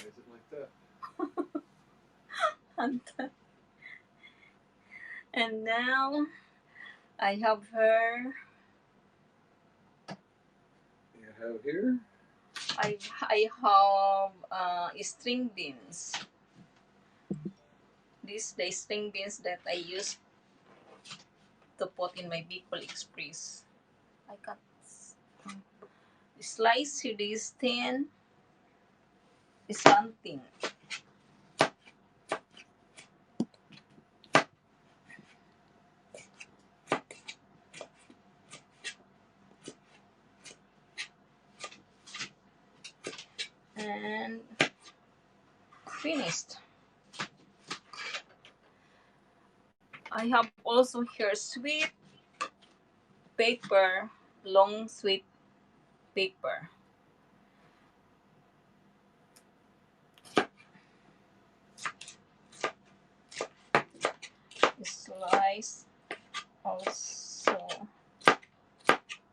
is it like that? And now I have her. You have here? I have string beans. These the string beans that I use to put in my Bicol Express. I cut slice this thin something. And finished. I have also here sweet paper, long sweet paper. Slice also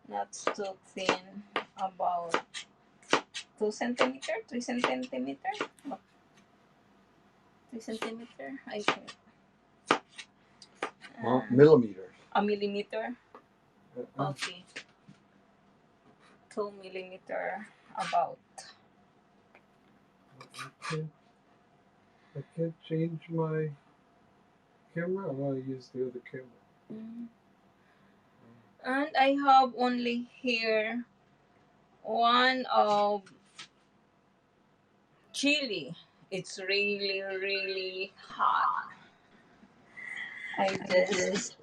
not too thin, about 2 centimeter, 3 centimeter, 3 centimeter, I think. Millimeters. A millimeter. Okay. 2 millimeter about. I can't change my camera. I want to use the other camera. And I have only here one of chili. It's really, really hot. I just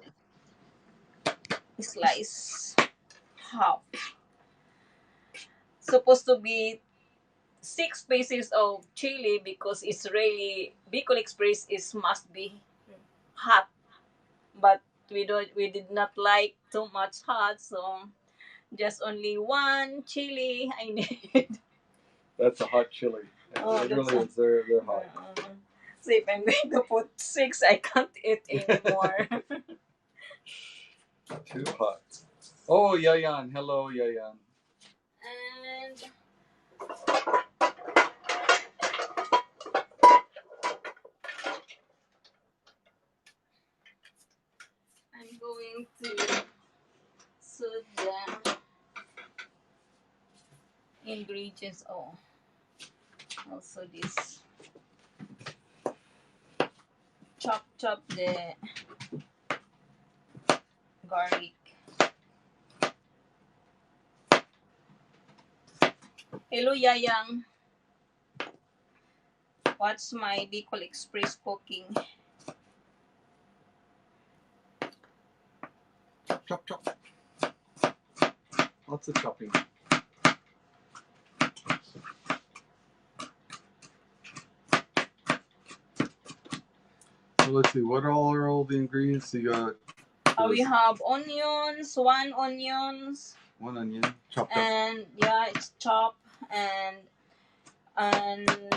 slice half. Supposed to be 6 pieces of chili because it's really Bicol Express is must be hot, but we did not like too much hot, so just only one chili I need. That's a hot chili. Oh, it really is. They're hot. So if I'm going to put 6, I can't eat anymore. Too hot. Oh, Yayan. Hello, Yayan. And I'm going to soak the ingredients. Oh, also this. Chop the garlic. Hello, Yayang. Watch my Bicol Express cooking. Chop. Lots of chopping. So let's see, what are all the ingredients you got? We have onions, 1 onions. 1 onion, chopped up. And yeah, it's chopped. And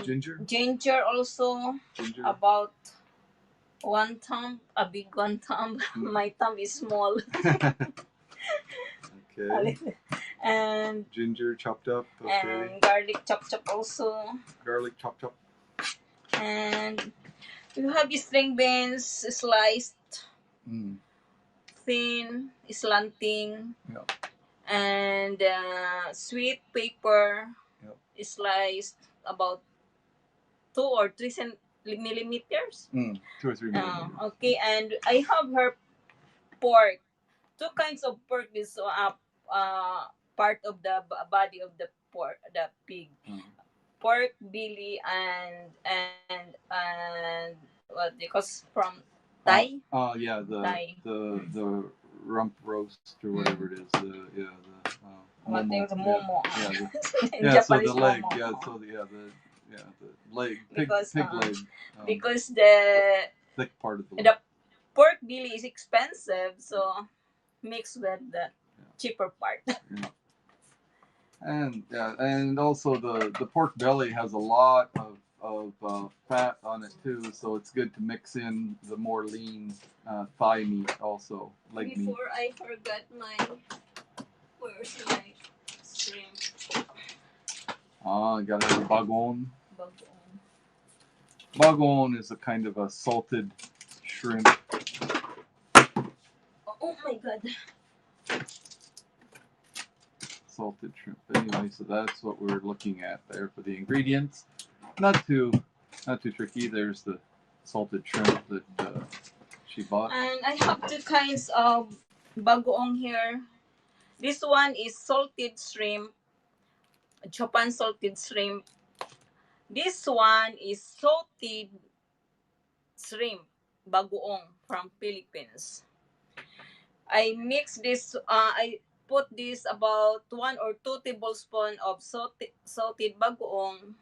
ginger also. Ginger. About 1 thumb, a big 1 thumb. My thumb is small. Okay. And ginger chopped up. Okay. And garlic chopped up also. Garlic chopped up. And you have string beans sliced thin, slanting. Yep. And sweet pepper sliced about 2 or 3 millimeters. 2 or 3 millimeters. Okay, and I have her pork. 2 kinds of pork. This part of the body of the pork, the pig. Pork belly and what they call from Thai. Yeah, the rump roast or whatever it is. What they the momo. Yeah, so the leg. Momo. Yeah, so the leg. Pig leg. Because the thick part of the leg. The pork belly is expensive, so mixed with the cheaper part. Yeah. And also the pork belly has a lot of fat on it too, so it's good to mix in the more lean thigh meat also, leg meat. Before I forgot where's my shrimp? You gotta have a bagoong. Bagoong is a kind of a salted shrimp. Oh my god. Salted shrimp. Anyway, so that's what we're looking at there for the ingredients. Not too tricky. There's the salted shrimp that she bought. And I have two kinds of bagoong here. This one is salted shrimp, Japan salted shrimp. This one is salted shrimp, bagoong from Philippines. I mix this. I put this about 1 or 2 tablespoons of salted bagoong,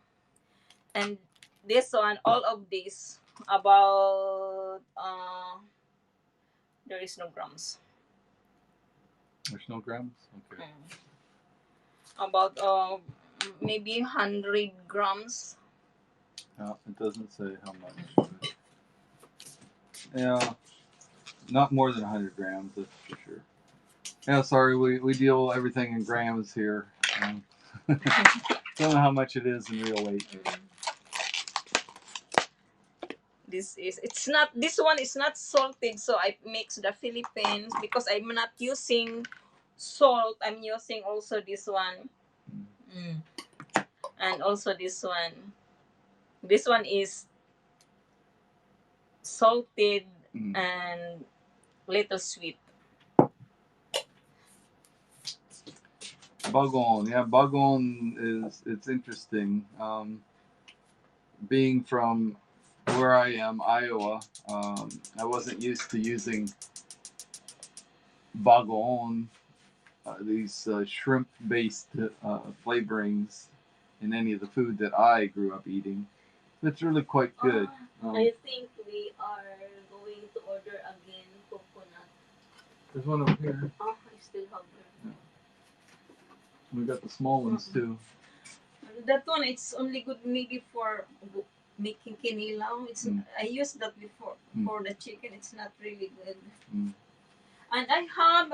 and this one, all of this about there is no grams. There's no grams. Okay. About maybe 100 grams. It doesn't say how much. Yeah, not more than 100 grams. That's for sure. Yeah, sorry, we deal everything in grams here. Don't know how much it is in real weight. This one is not salted, so I mix the Philippines because I'm not using salt. I'm using also this one. And also this one. This one is salted and little sweet. Bagoong, yeah, bagoong it's interesting. Being from where I am, Iowa, I wasn't used to using bagoong, these shrimp-based flavorings in any of the food that I grew up eating. It's really quite good. I think we are going to order again coconut. There's one over here. I still have there. We got the small ones too. That one, it's only good maybe for making kinilaw. I used that before for the chicken. It's not really good. And I have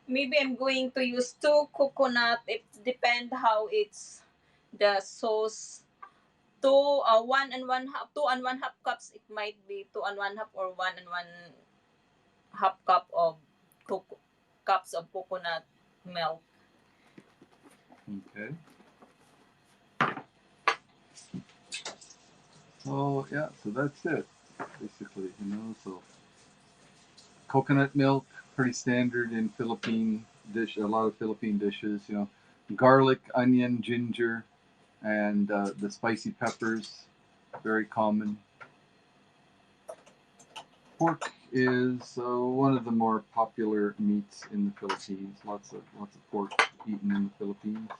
maybe I'm going to use 2 coconut. It depends how it's the sauce. 2 and 1/2 cups. It might be 2 and 1/2 or 1 and 1/2 cups of coconut milk. Okay. So yeah, so that's it, basically. So coconut milk, pretty standard in Philippine dish. A lot of Philippine dishes. Garlic, onion, ginger, and the spicy peppers, very common. Pork is one of the more popular meats in the Philippines. Lots of pork eaten in the Philippines.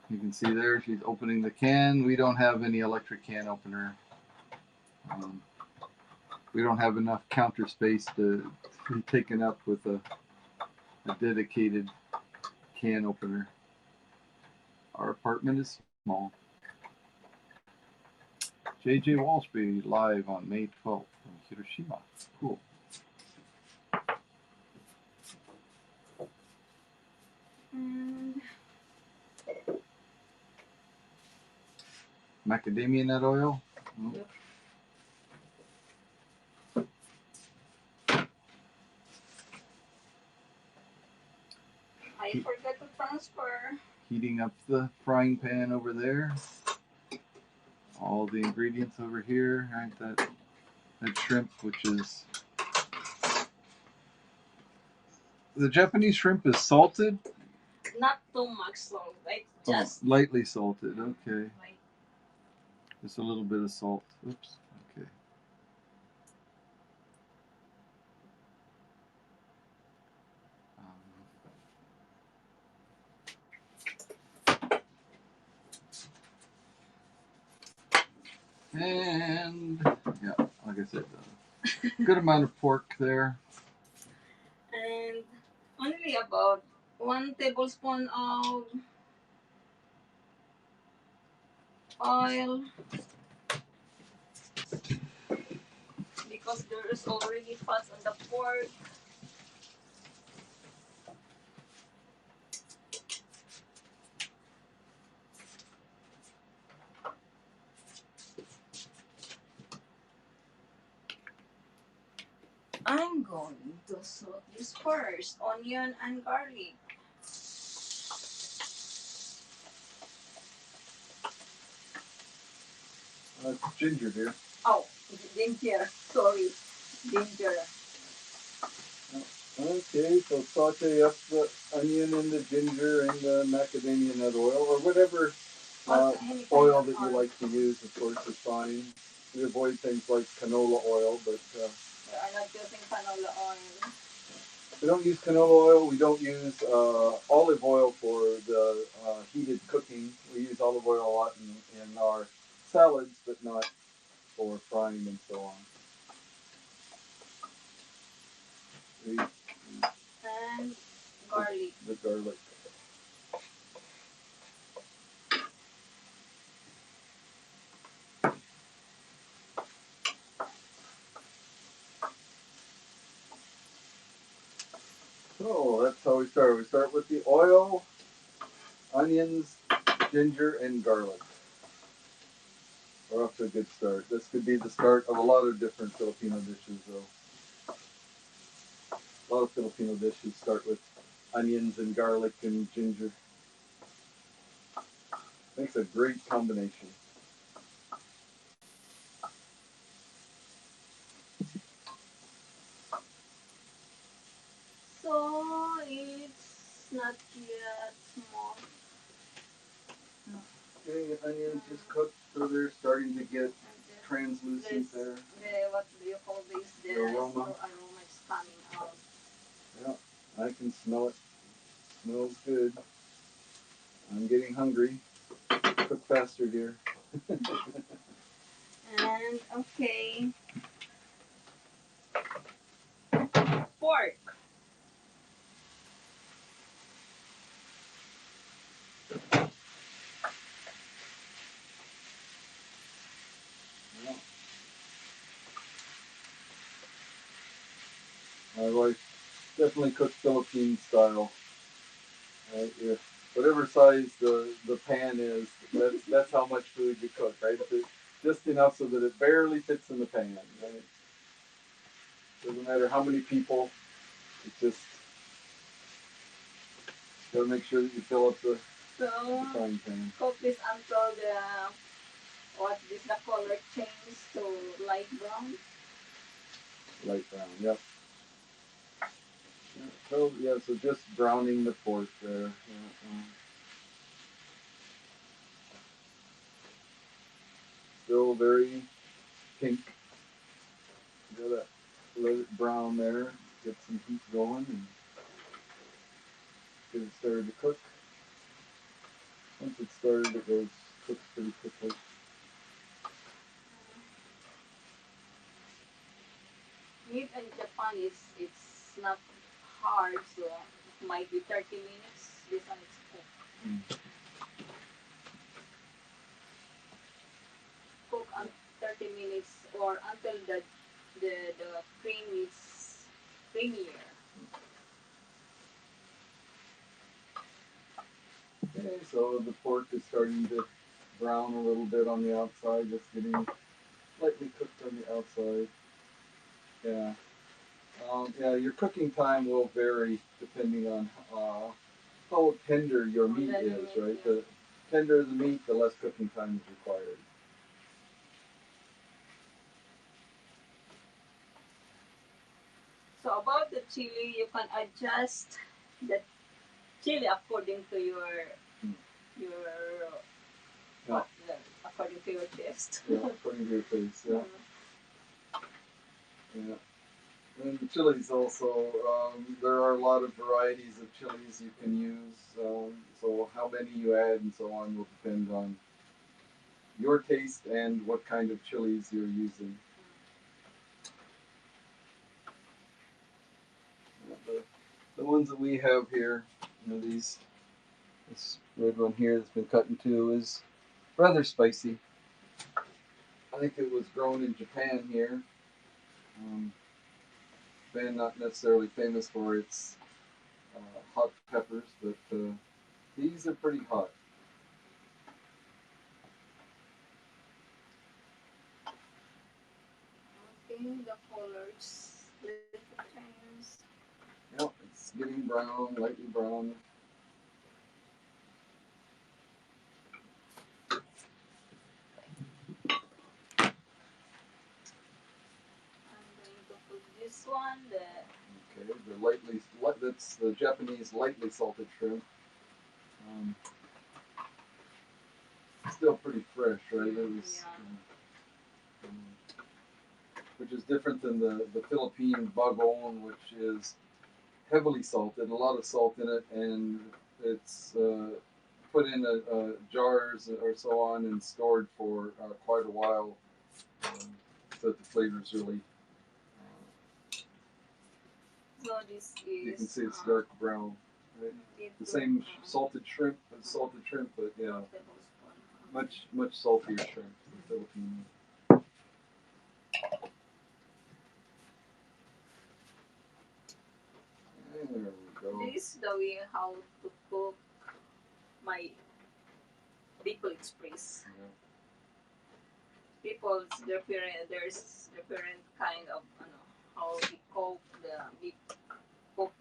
You can see there she's opening the can. We don't have any electric can opener. We don't have enough counter space to be taken up with a dedicated can opener. Our apartment is small. J.J. Walshby live on May 12th from Hiroshima. Cool. Macadamia nut oil. Yep. I forgot to transfer. Heating up the frying pan over there. All the ingredients over here. Right, that shrimp, which is the Japanese shrimp is salted. Not too much salt, right? Just lightly salted. Okay. Right. Just a little bit of salt. Oops. Okay. And yeah, like I said, good amount of pork there. And only about 1 tablespoon of oil because there is already fat on the pork. I'm going to saute this first. Onion and garlic. Ginger, dear. Oh, ginger. Sorry. Ginger. Okay, so saute up the onion and the ginger and the macadamia nut oil, or whatever oil that you like to use, of course, is fine. We avoid things like canola oil, but We are not using canola oil. we don't use canola oil. We don't use olive oil for the heated cooking. We use olive oil a lot in our salads, but not for frying and so on. And garlic. The garlic. So that's how we start. We start with the oil, onions, ginger, and garlic. We're off to a good start. This could be the start of a lot of different Filipino dishes, though. A lot of Filipino dishes start with onions and garlic and ginger. Makes a great combination. So it's not yet small. Okay, onions just cooked, so they're starting to get translucent there. What do you call this? The aroma. Aroma is coming out. Yeah, I can smell it. Smells good. I'm getting hungry. Cook faster, dear. And okay. Pork. Yeah. My wife definitely cooks Philippine style. Right? Whatever size the pan is, that's how much food you cook, right? Just enough so that it barely fits in the pan, right? Doesn't matter how many people, it's just gotta make sure that you fill up the frying pan. Cook this until the color changes to light brown. Light brown, yep. So just browning the pork there. Still very pink. Gotta let it brown there. Get some heat going and get it started to cook. Once it's started, it cooks pretty quickly. Meat in Japan is it's not hard, so it might be 30 minutes. This one is cooked. Cook on 30 minutes or until the cream is creamier. Okay, so the pork is starting to brown a little bit on the outside, just getting lightly cooked on the outside. Yeah. Yeah, your cooking time will vary depending on how tender your meat is, right? Yeah. The tender the meat, the less cooking time is required. So about the chili, you can adjust the chili according to your Yeah. according to your taste. Yeah, according to your taste. Yeah. Yeah. And the chilies also, there are a lot of varieties of chilies you can use. So how many you add and so on will depend on your taste and what kind of chilies you're using. The ones that we have here, this red one here that's been cut in two is rather spicy. I think it was grown in Japan here. Japan not necessarily famous for its hot peppers, but these are pretty hot. Okay, the colors. Let's getting brown, lightly brown. I'm going to put this one. Okay, that's the Japanese lightly salted shrimp. Um, Still pretty fresh, right? It was, which is different than the Philippine bagoong, which is heavily salted, a lot of salt in it, and it's put in jars or so on and stored for quite a while, so that the flavors really. So this is. You can see it's dark brown. Right? The same salted shrimp, but yeah, much saltier shrimp than Philippine. There we go. This is the way how to cook my Bicol Express. Yeah. People's different. There's different kind of how we cook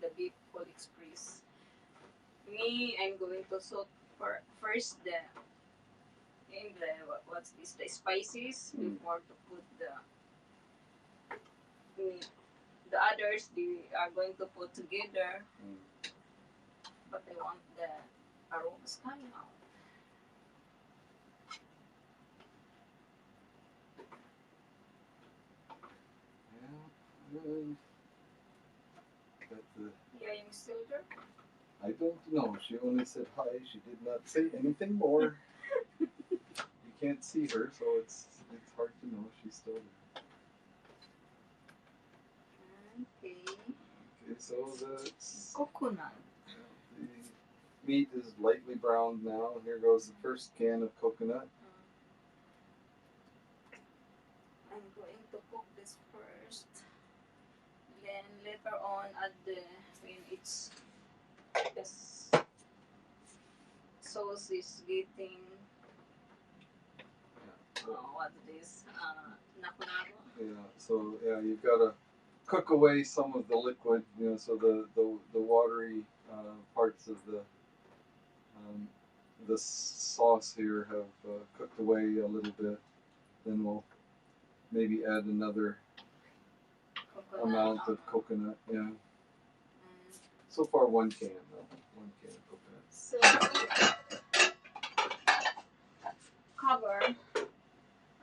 the Bicol Express. Me, I'm going to soak first what's this, the spices before to put the meat. The others they are going to put together, but I want the aromas coming out. Yeah, I'm still there. I don't know. She only said hi. She did not say anything more. You can't see her, so it's hard to know she's still there. Okay. Okay, so that's Coconut. the meat is lightly browned now. Here goes the first can of coconut. I'm going to cook this first. Then later on add when it's the sauce is getting what's this? Naku-naku. Yeah, so yeah, you've got to cook away some of the liquid, so the watery parts of the sauce here have cooked away a little bit. Then we'll maybe add another amount of coconut. Yeah. So far, one can though. One can of coconut. So cover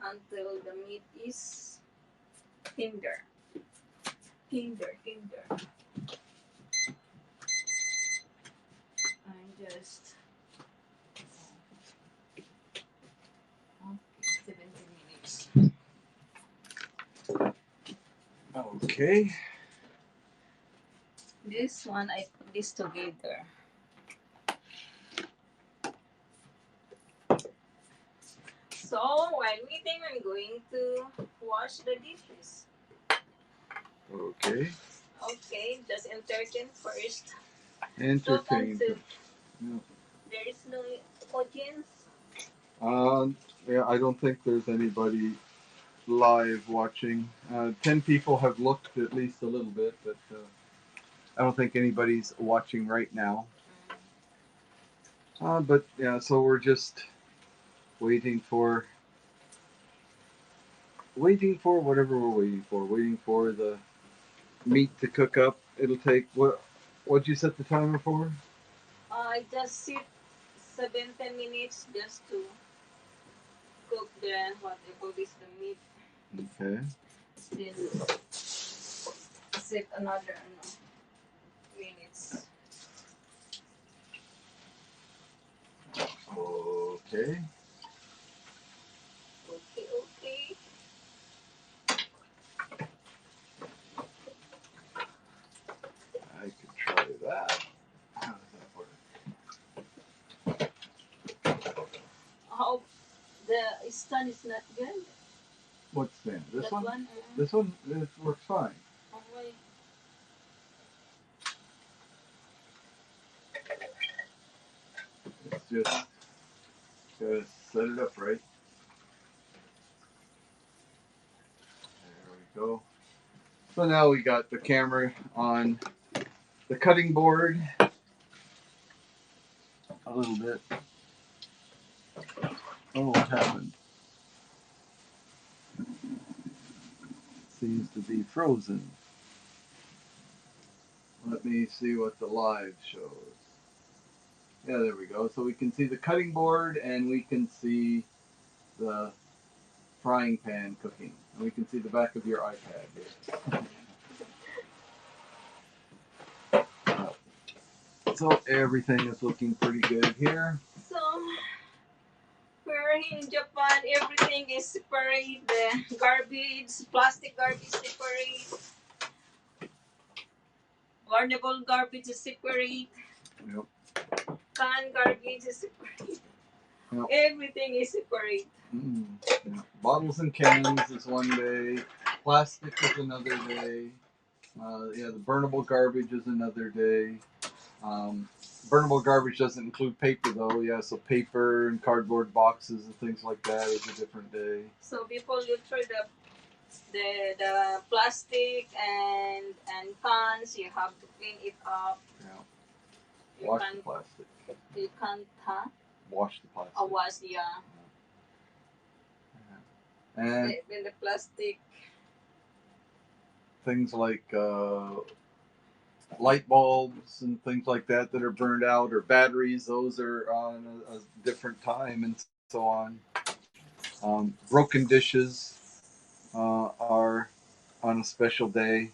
until the meat is tender. I just 17 minutes. Okay. This one I put this together. So while waiting, I'm going to wash the dishes. Okay. Okay, just entertain first. Entertain. Yeah. There is no audience. Yeah, I don't think there's anybody live watching. 10 people have looked at least a little bit, but I don't think anybody's watching right now. But yeah, so we're just waiting for whatever we're waiting for. Waiting for the meat to cook up. It'll take what'd you set the timer for? I just sit 17 minutes just to cook the whatever is the meat. Okay. Then set another minutes. Okay. Okay. I could try that. How does that work? How the stand is not good? What stand? This that one? This one? It works fine. Okay. It's just gotta set it up right. There we go. So now we got the camera on the cutting board a little bit. Oh, what happened? Seems to be frozen. Let me see what the live shows. Yeah, there we go. So we can see the cutting board and we can see the frying pan cooking. And we can see the back of your iPad here. So everything is looking pretty good here. So we're in Japan. Everything is separate. The garbage, plastic garbage separate. Burnable garbage is separate. Yep. Canned garbage is separate. Yep. Everything is separate. Yeah. Bottles and cans is one day. Plastic is another day. Yeah, the burnable garbage is another day. Burnable garbage doesn't include paper though. Yeah, so paper and cardboard boxes and things like that is a different day. So people you throw the plastic and cans, you have to clean it up. Yeah. Wash the plastic. You can't, huh? Wash the plastic. Wash, yeah. And then the plastic. Things like light bulbs and things like that that are burned out, or batteries, those are on a different time, and so on. Broken dishes are on a special day.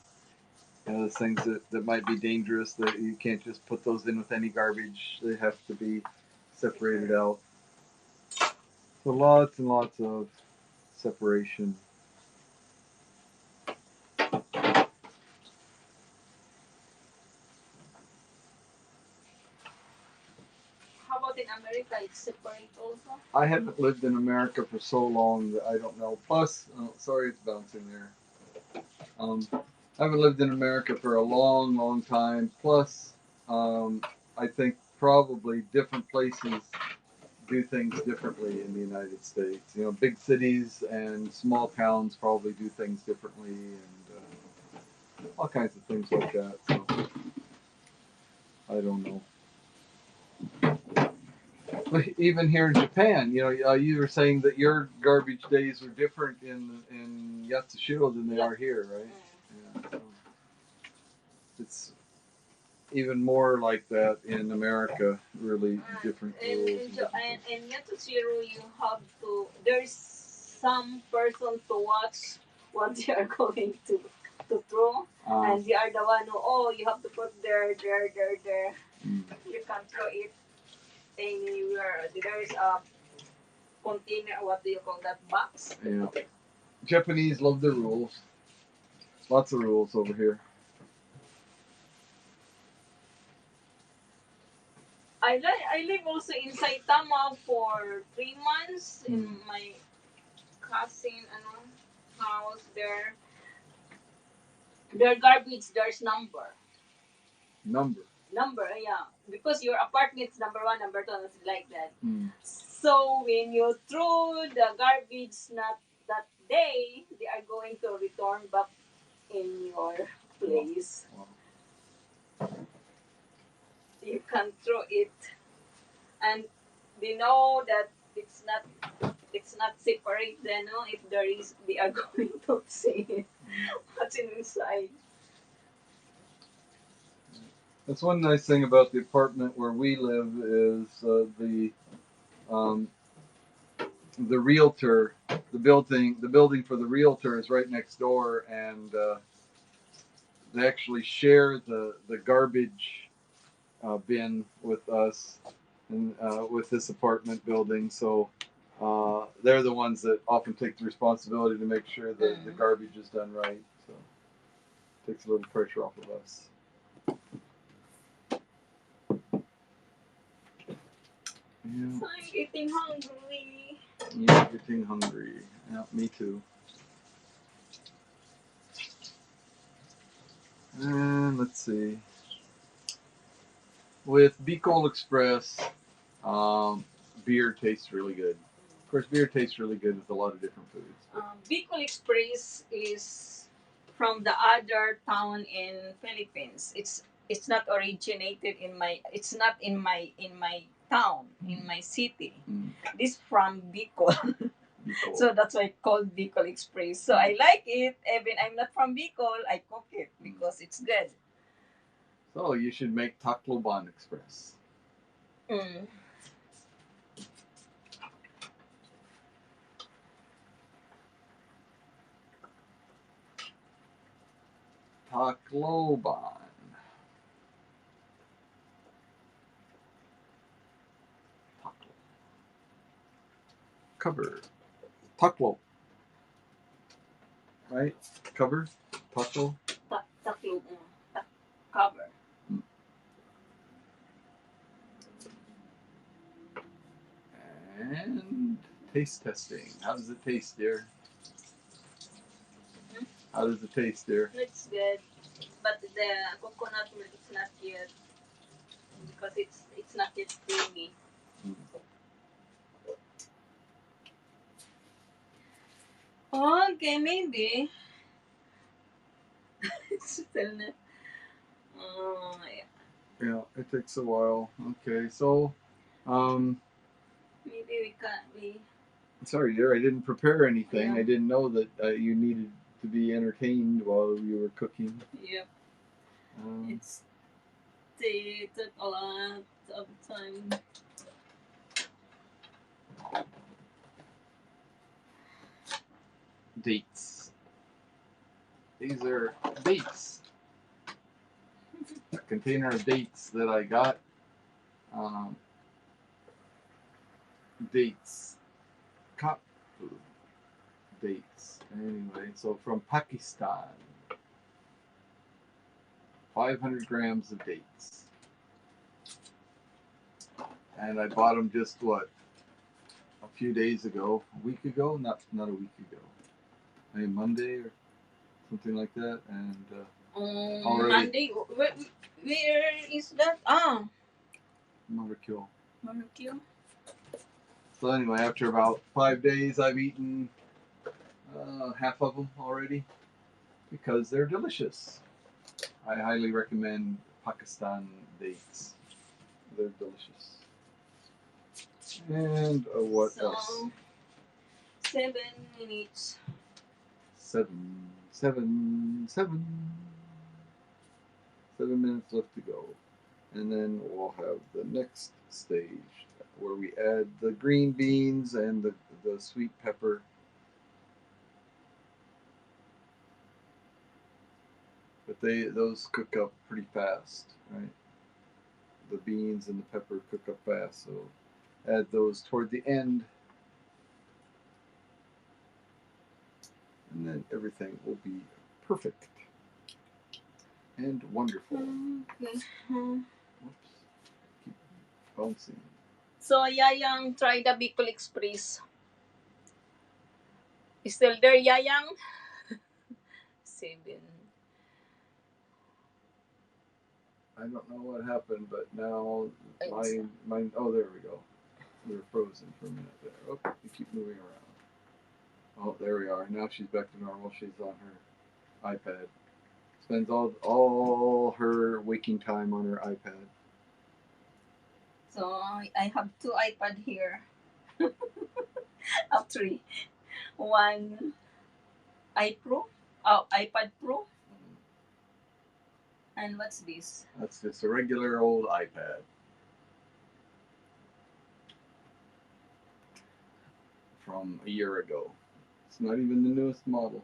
You know, the things that might be dangerous, that you can't just put those in with any garbage. They have to be separated out. So lots and lots of separation. How about in America? It's separate also? I haven't lived in America for so long that I don't know. Plus, sorry, it's bouncing there. I haven't lived in America for a long, long time. Plus, I think probably different places do things differently in the United States. You know, big cities and small towns probably do things differently, and all kinds of things like that. So, I don't know. But even here in Japan, you know, you were saying that your garbage days are different in Yatsushiro than they are here, right? Yeah. So it's even more like that in America. Really different rules. And in Yatsushiro, you have to. There's some person to watch what they are going to throw, and they are the one who you have to put there. You can't throw it anywhere. There is a container. What do you call that box? Yeah. Japanese love the rules. Lots of rules over here. I live also in Saitama for 3 months in my cousin house there. Their garbage there's number. Number, yeah. Because your apartment's number one, number two, and like that. So when you throw the garbage not that day, they are going to return back in your place. Wow. You can throw it, and they know that it's not separate. They know if there is, they are going to see what's inside. That's one nice thing about the apartment where we live is the realtor, the building for the realtor is right next door, and they actually share the garbage bin with us and with this apartment building. So they're the ones that often take the responsibility to make sure that the garbage is done right. So it takes a little pressure off of us. Yeah. I'm getting hungry. You're getting hungry. Yeah, me too. And let's see. With Bicol Express, beer tastes really good. Of course, beer tastes really good with a lot of different foods. Bicol Express is from the other town in Philippines. It's it's not originated in my. It's not in my town, in my city. Mm. This from Bicol. Bicol. So that's why it's called Bicol Express. So I like it. Even I'm not from Bicol, I cook it because it's good. So you should make Tacloban Express. Mm. Tacloban. Taclo. Cover. Taclo. Right? Cover. Taclo. Taklo. Cover. And taste testing. How does it taste, dear? How does it taste, dear? It's good, but the coconut milk is not yet because it's not yet creamy. Okay, maybe. Still not. Yeah. Yeah, it takes a while. Okay, so, Maybe we can. sorry, dear, I didn't prepare anything. Yeah. I didn't know that you needed to be entertained while you were cooking. Yep. Um, It took a lot of time. Dates. These are dates. A container of dates that I got. Um, dates. Cup food. Dates. Anyway, so from Pakistan. 500 grams of dates. And I bought them just what? A few days ago. A week ago? Not a week ago. Maybe Monday or something like that. And already. Monday. Where is that? Marrakech. Marrakech. So anyway, after about 5 days, I've eaten half of them already because they're delicious. I highly recommend Pakistan dates. They're delicious. And what So, else? 7 minutes. 7 minutes left to go. And then we'll have the next stage where we add the green beans and the sweet pepper. But those cook up pretty fast, right? The beans and the pepper cook up fast, so add those toward the end. And then everything will be perfect and wonderful. Okay. Whoops. Keep bouncing. So, Yayang, try the Bicol Express. Is still there, Yayang? 7. I don't know what happened, but now mine. Oh, there we go. We were frozen for a minute there. Oh, you keep moving around. Oh, there we are. Now she's back to normal. She's on her iPad. Spends all her waking time on her iPad. So, I have 2 iPad here. Three. One iPro. Oh, iPad Pro. And what's this? That's just a regular old iPad. From a year ago. It's not even the newest model.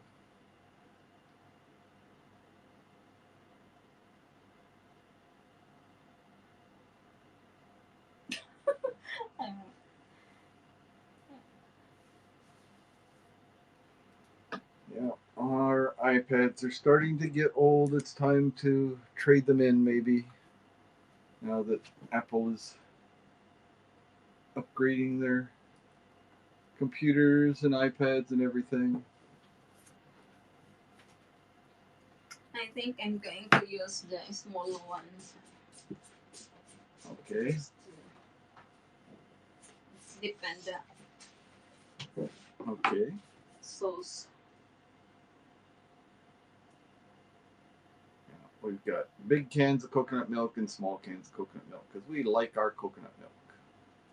Yeah, our iPads are starting to get old. It's time to trade them in, maybe. Now that Apple is upgrading their computers and iPads and everything. I think I'm going to use the small ones. Okay. It's depend Okay. sauce. We've got big cans of coconut milk and small cans of coconut milk because we like our coconut milk.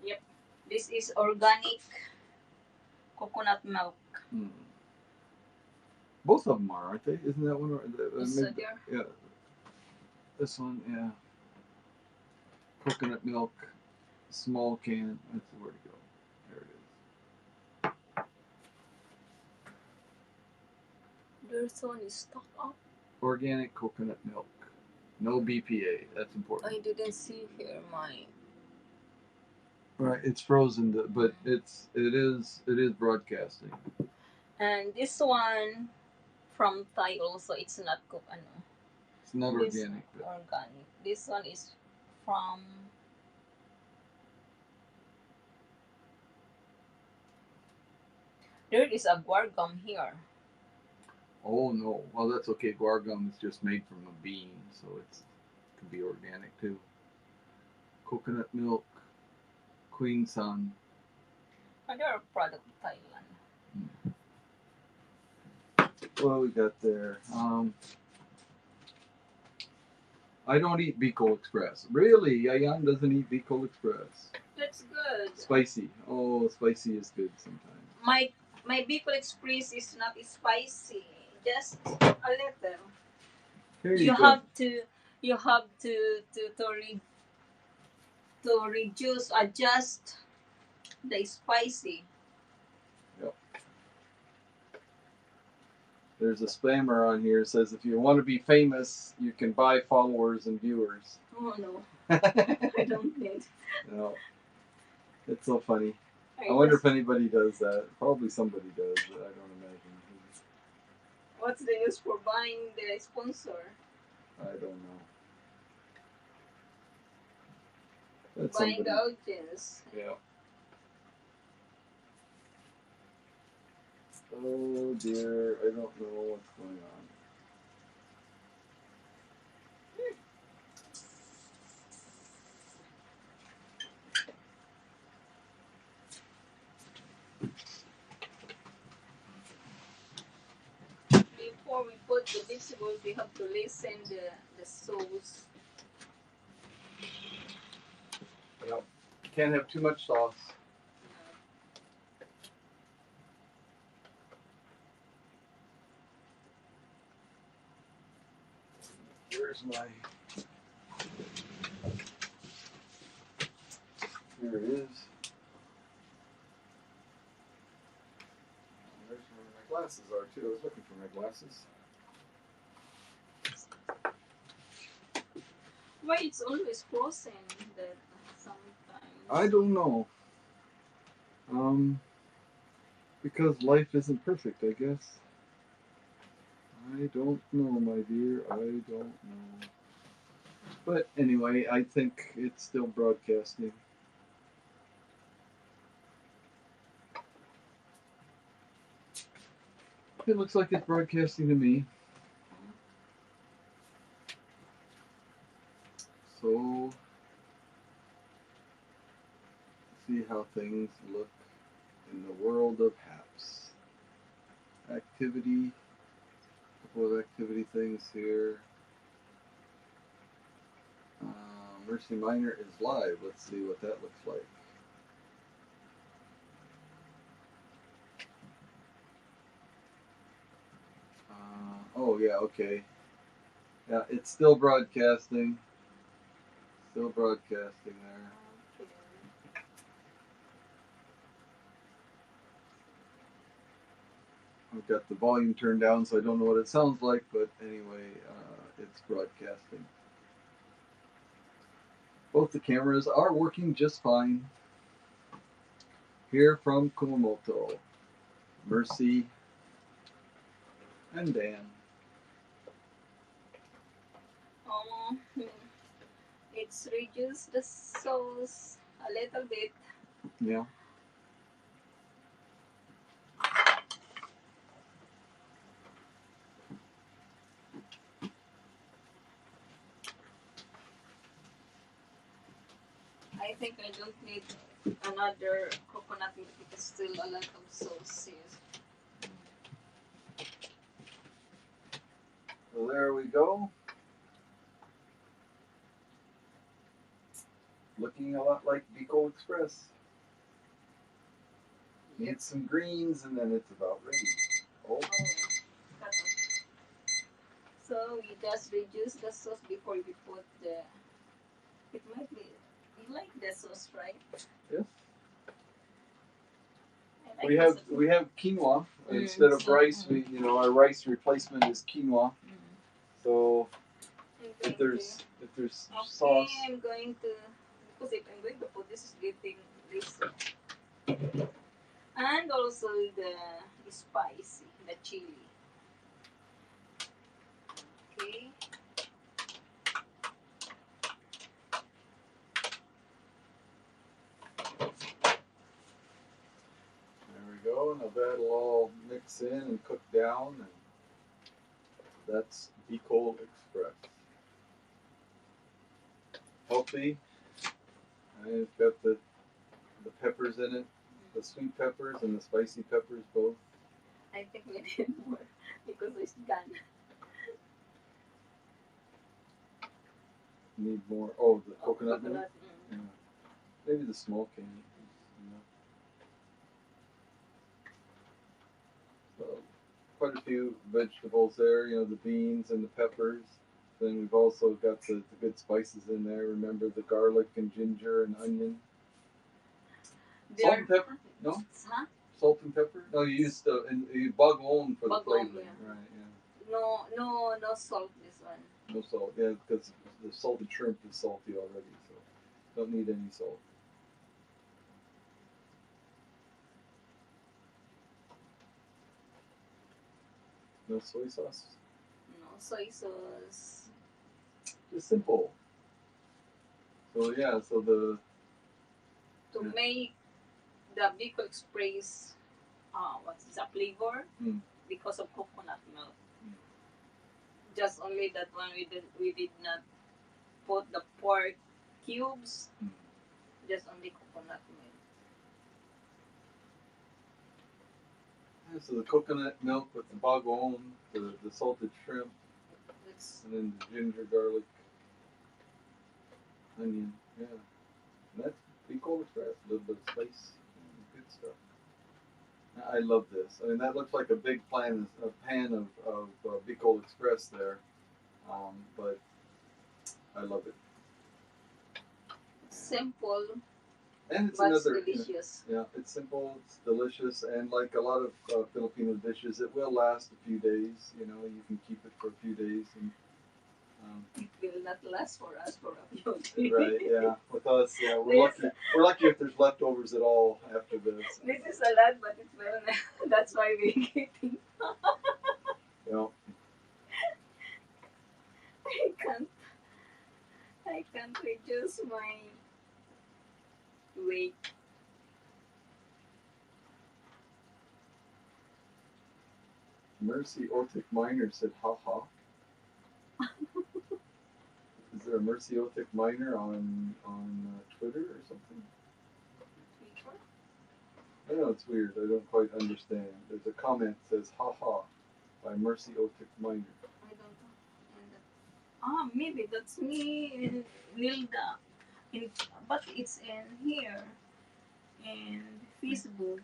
Yep. This is organic coconut milk. Mm. Both of them are, aren't they? Isn't that one? Maybe, yeah. This one, yeah. Coconut milk, small can. That's where to go. There it is. There's one is stuck up. Organic coconut milk. No BPA. That's important. I didn't see here my. Right, it's frozen, but it is broadcasting. And this one from Thai also, it's not cooked. It's not organic. Organic. This one is from. There is a guar gum here. Oh no! Well, that's okay. Guar gum is just made from a bean, so it can be organic too. Coconut milk, Queen Sun. Another product of Thailand. What we got there? I don't eat Bicol Express. Really? Ayan doesn't eat Bicol Express. That's good. Spicy. Oh, spicy is good sometimes. My Bicol Express is not spicy. Just a little. Here you go. have to reduce, adjust the spicy. Yep. There's a spammer on here that says if you want to be famous, you can buy followers and viewers. Oh no. I don't need. No. It's so funny. I wonder if anybody does that. Probably somebody does, but I don't imagine. What's the use for buying the sponsor? I don't know. That's buying somebody. The audience. Yeah. Oh dear, I don't know what's going on. Before we put the vegetables, we have to listen the sauce. Yep. Can't have too much sauce. Where's my... Here it is. There's where my glasses are too. I was looking for my glasses. Why it's always frozen that sometimes? I don't know. Because life isn't perfect, I guess. I don't know, my dear. I don't know. But anyway, I think it's still broadcasting. It looks like it's broadcasting to me. So, see how things look in the world of HAPS. Activity, a couple of activity things here. Mercy Minor is live. Let's see what that looks like. Oh yeah, okay. Yeah, it's still broadcasting. Still broadcasting there. I've got the volume turned down, so I don't know what it sounds like, but anyway, it's broadcasting. Both the cameras are working just fine. Here from Kumamoto, Mercy and Dan. It's reduced the sauce a little bit. Yeah. I think I don't need another coconut milk because still a lot of sauce is. Well, there we go. Looking a lot like Bicol Express. Need some greens and then it's about ready. Oh. Cut off. So we just reduce the sauce before we put the. It might be. You like the sauce, right? Yes. I like We the have sauce. quinoa instead of rice. We our rice replacement is quinoa. So if there's sauce. Okay, I'm going to because if I'm going to put this is getting this and also the spicy, the chili. Okay. There we go. Now that'll all mix in and cook down, and that's Bicol Express. Healthy, and it's got the peppers in it, the sweet peppers and the spicy peppers both. I think we need more because it's done. Need more. Oh, the coconut milk. Coconut. Yeah. Maybe the small can. So quite a few vegetables there. You know, the beans and the peppers. Then we've also got the good spices in there. Remember the garlic and ginger and onion. Salt and pepper? No. Huh? Salt and pepper? No, you used you bug on for the flavoring, Yeah. right? Yeah. No salt. This one. No salt, yeah, because the salted shrimp is salty already, so don't need any salt. No soy sauce. No soy sauce. Just simple. So yeah, so the To make the Bicol Express, what's the flavor? Because of coconut milk. Just only that one we did not put the pork cubes. Just only coconut milk. Yeah, so the coconut milk with the bagoong, the salted shrimp, and then the ginger, garlic, onion. Yeah, and that's Bicol Express. A little bit of spice, good stuff. I love this. I mean, that looks like a big pan of Bicol Express there, but I love it. Simple, and it's but another delicious. Yeah, it's simple, it's delicious, and like a lot of Filipino dishes, it will last a few days. You know, you can keep it for a few days, and it will not last for us for a few days. right, yeah. With us, yeah, we're lucky. We're lucky if there's leftovers at all after this. This is a lot, but it's well. That's why we're getting. Yeah. I can't reduce my weight. Mercy Otic Minor said, "Ha ha." Is there a Mercy Otic Minor on Twitter or something? I know it's weird. I don't quite understand. There's a comment that says "Ha ha" by Mercy Otic Minor. I don't know. Maybe that's me and Nilda. But it's in here in Facebook.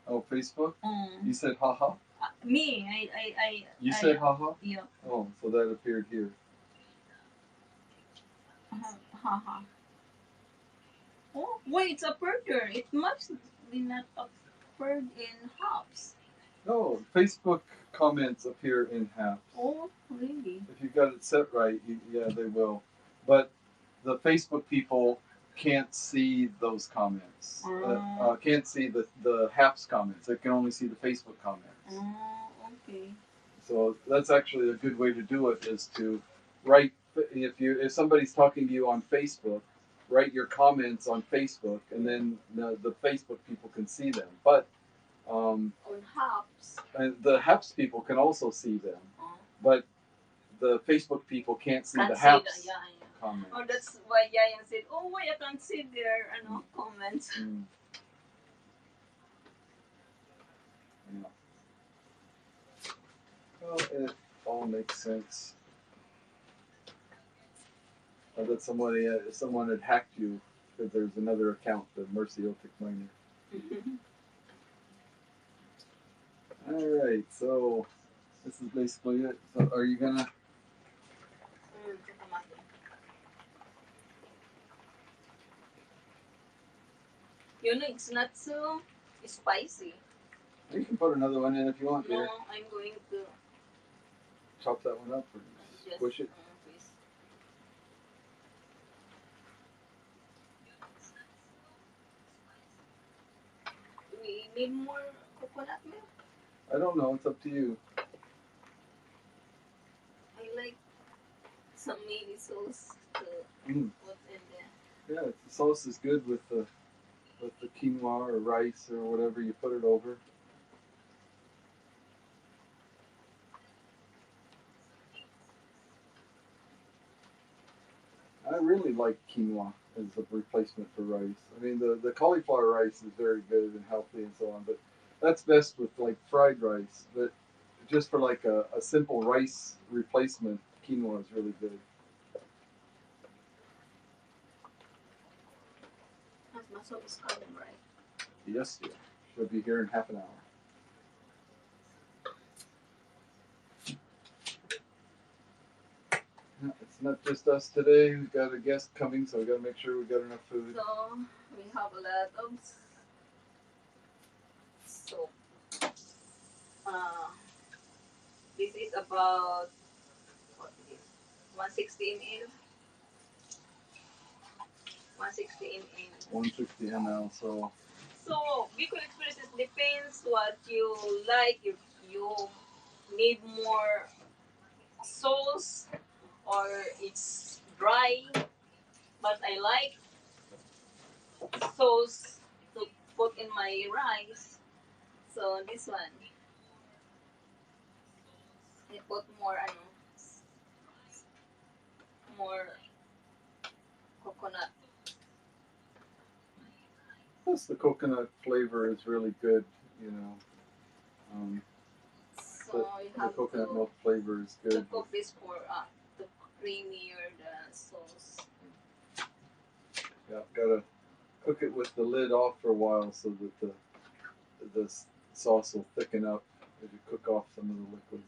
Oh, Facebook? You said "Ha ha"? Me, You said "Ha ha"? Yeah. Oh, so that appeared here. Ha ha. Oh, wait, it's a burger. It must be not appeared in Hops. No, Facebook comments appear in halves. Oh, really? If you got it set right, yeah, they will. But the Facebook people can't see those comments. Can't see the halves comments. They can only see the Facebook comments. Oh, okay. So that's actually a good way to do it is to write if somebody's talking to you on Facebook, write your comments on Facebook, and then the Facebook people can see them. But on Hops, and the HAPS people can also see them, but the Facebook people can't see the HAPS comments. Oh, that's why Yayan said, "Oh, why I can't see their comments." Yeah. Well, it all makes sense. that someone had hacked you because there's another account, the Merciotic Miner. All right, so this is basically it. So are you gonna? You know, it's not so spicy. You can put another one in if you want. No, Here, I'm going to chop that one up or just squish it. please. We need more coconut milk. I don't know. It's up to you. I like some maybe sauce to Mm. put in there. Yeah, the sauce is good with the quinoa or rice or whatever you put it over. I really like quinoa as a replacement for rice. I mean, the cauliflower rice is very good and healthy and so on, but that's best with like fried rice. But just for like a simple rice replacement, quinoa is really good. That's my sauce is coming, right? Yes, dear. She'll be here in half an hour. Yeah, it's not just us today. We've got a guest coming, so we got to make sure we got enough food. So we have a lot of soap. Uh, this is about what is 160 ml. 160 ml. 160 ml. So Bicol Express it depends what you like. If you need more sauce or it's dry, but I like sauce to put in my rice. So this one, I put more more coconut. plus the coconut flavor is really good. You know, um, So you the have coconut to milk flavor is to good. cook this for to creamier the sauce. Yeah, gotta cook it with the lid off for a while so that the sauce will thicken up as you cook off some of the liquid.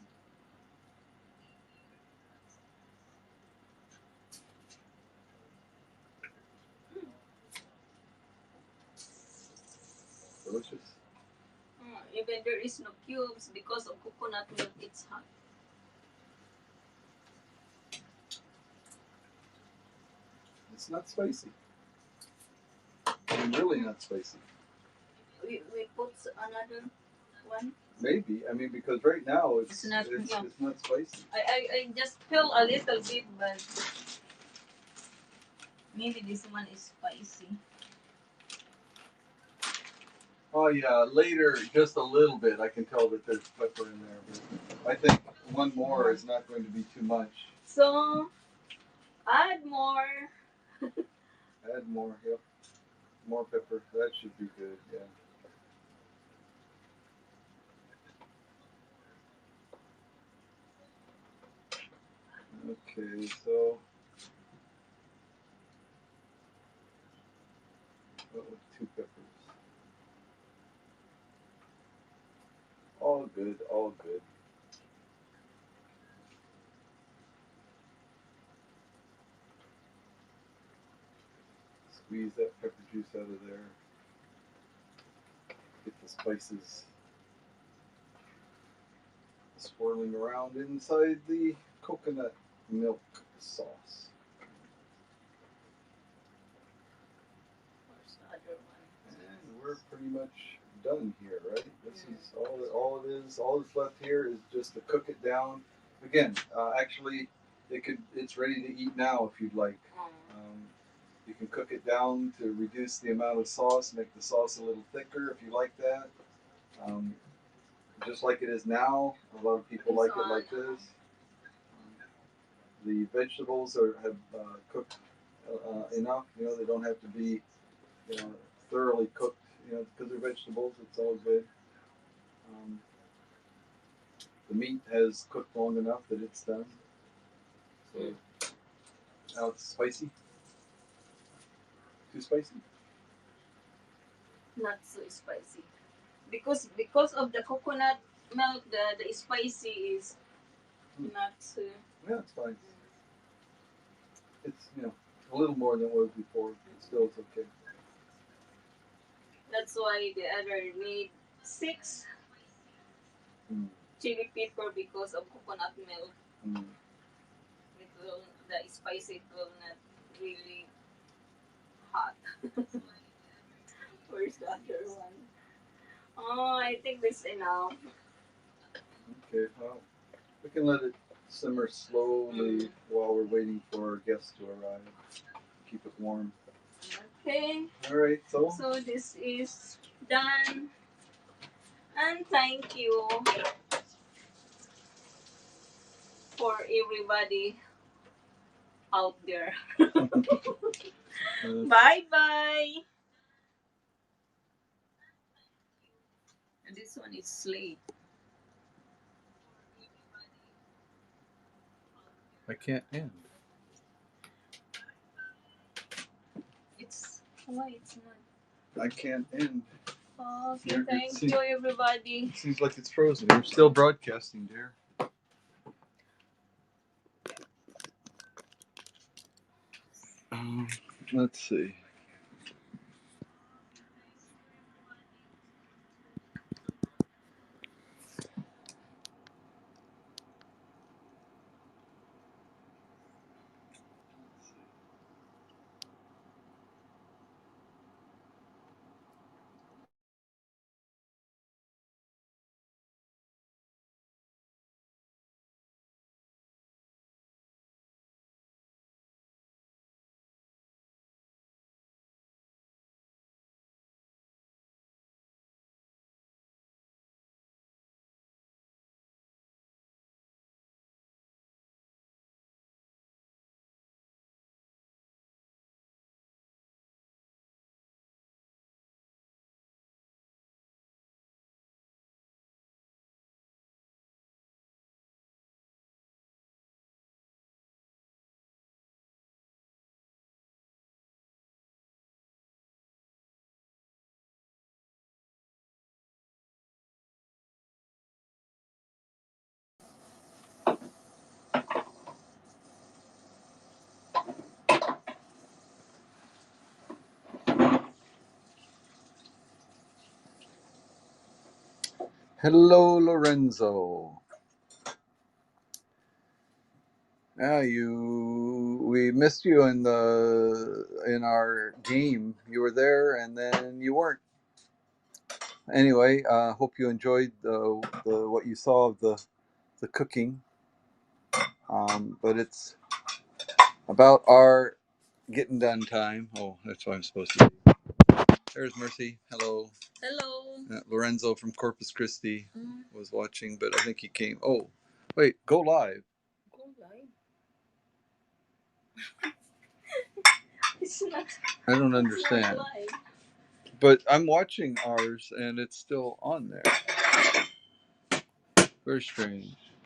Delicious. Even there is no cubes because of coconut milk, it's hot. It's not spicy. I mean, really not spicy. We put another one. Maybe. I mean, because right now It's not. it's Yeah. not spicy. I just feel a little bit, but maybe this one is spicy. Oh yeah, later just a little bit. I can tell that there's pepper in there, but I think one more is not going to be too much. So add more. Add more. Yep. More pepper. That should be good. Yeah. Okay, so what with two peppers? All good. All good. Squeeze that pepper juice out of there. Get the spices swirling around inside the coconut milk sauce. Where's the other one? And we're pretty much done here, right? This is all it is. All that's left here is just to cook it down. Again, actually, it's ready to eat now if you'd like. You can cook it down to reduce the amount of sauce, make the sauce a little thicker if you like that. Um, just like it is now, a lot of people like it like this. The vegetables have cooked enough. You know, they don't have to be thoroughly cooked. You know, because they're vegetables, it's all good. Um, the meat has cooked long enough that it's done. So Now it's spicy. Too spicy. Not so spicy. Because of the coconut milk, the spicy is not. Yeah, it's fine. It's a little more than it was before. But still, it's okay. That's why the other need 6 chili pepper because of coconut milk. It will the spicy will not really hot. Where's the other one? Oh, I think this is enough. Okay, well, we can let it simmer slowly while we're waiting for our guests to arrive. Keep it warm. Okay. All right, so this is done. And thank you for everybody out there. Bye bye. And this one is late. I can't end. Why it's not? I can't end. Okay, thank you everybody. It seems like it's frozen. We're still broadcasting, dear. Let's see. Hello, Lorenzo. Yeah, we missed you in our game. You were there, and then you weren't. Anyway, hope you enjoyed the what you saw of the cooking. But it's about our getting done time. Oh, that's what I'm supposed to be. There's Mercy. Hello. Hello. Lorenzo from Corpus Christi was watching, but I think he came. Oh, wait, go live. Go live. It's not. I don't It's not understand. live. But I'm watching ours, and it's still on there. Very strange.